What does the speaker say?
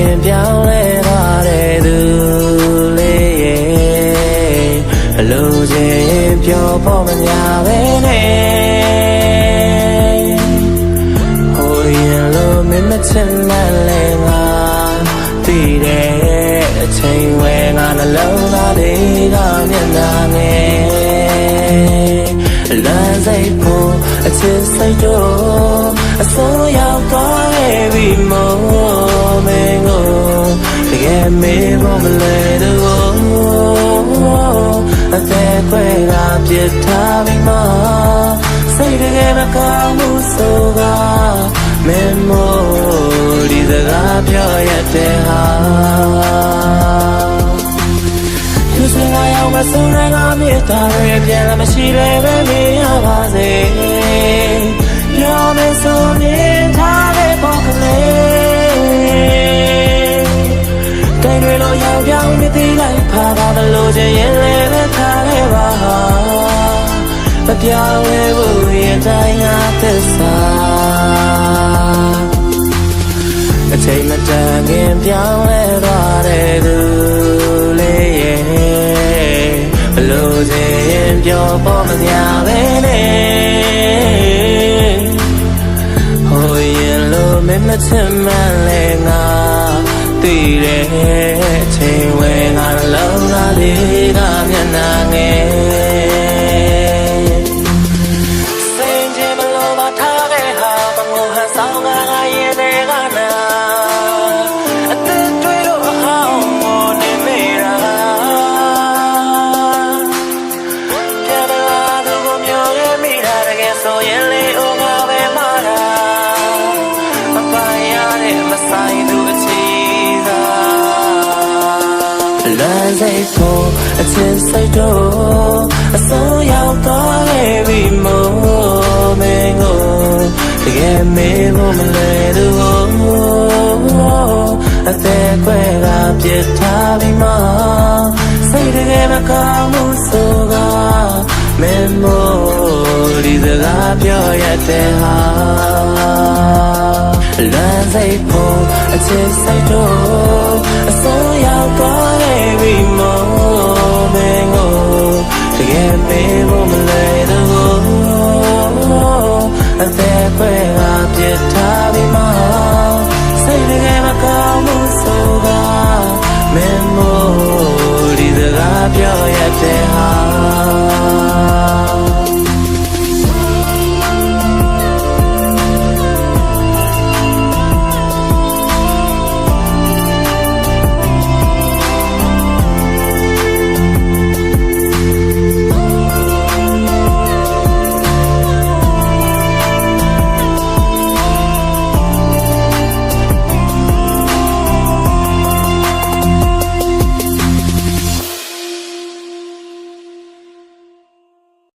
ခင်ပြောင်းလဲသွားတဲ့သူလေးရဲ့အလိုချင်ပြောဖို့မများပဲနဲ့ဟိုရင်လိုမင်းမချင်မှလဲငါသိတဲ့အချိန်ဝဲငါနှလုံးသားတွေကမျက်နှာငယ်လမ်းစိတ်ဖို့အချစ်စိတ်တို့အစိုးရောက်သွားခဲ့ပြီမို့မင်းကိုတကယ်မေးဖို့မလဲတော့အသက်ခွဲတာပြစ်ထားပြီးမှစိတ်တကယ်မကောင်းဘူးဆိုကမင်းမို့ဒီစကားပြောရတဲ့ဟာသူစကားရောက်မဆုံးရကမြေတာရဲ့ပြန်လာမရှိပဲမေးရပါစေပြောမယ်ဆိုမြင်ထားတဲ့ပေါ်ကလေးတိုင်းတွေလိုရောက်ပြောင်းမသိလိုက်ဖာပါမလို့ချင်ရင်လည်းပဲထားခဲ့ပါမပြောင်းလဲဘူးရင်တိုင်းငါသစ္စာအချိန်မတန်ခင်ပြောင်းလဲသွားတဲ့သူလေးရဲ့ဘလို့ချင်ပြောဖို့မများပဲနဲ့ဟိုရင်လိုမင်းမချင်မှလဲငါသိတဲ့အချိန်ဝဲငါလုံးသားလေးကမျက်နှာငယ်စိတ်ချမလို့မထားခဲ့ဟာဘငိုဟန်ဆောင်ငါရဲ့တဲ့ကနာအသက်တွေတော့အဟောင်းမောနေမိတာပြန်လာသူကိုမျိုးရဲ့မိတာတကယ်ဆိုရင်လေအိုငါပဲမှားတာမပိုင်ရတဲ့မဆိုင်သူအချီသာလမ်းစိတ်ကိုအချစ်စိတ်တို့အစိုးရောက်သွားခဲ့ပြီမို့မင်းကိုတကယ်မေးဖို့မလဲတော့အသက်ခွဲတာပြစ်ထားပြီးမှစိတ်တကယ်မကောင်းဘူးဆိုကမင်းမို့ဒီစကားပြောရတဲ့ဟာလမ်းစိတ်ဖို့အချစ်စိတ်တို့အစိုးရောက်သွားခဲ့ပြီမို့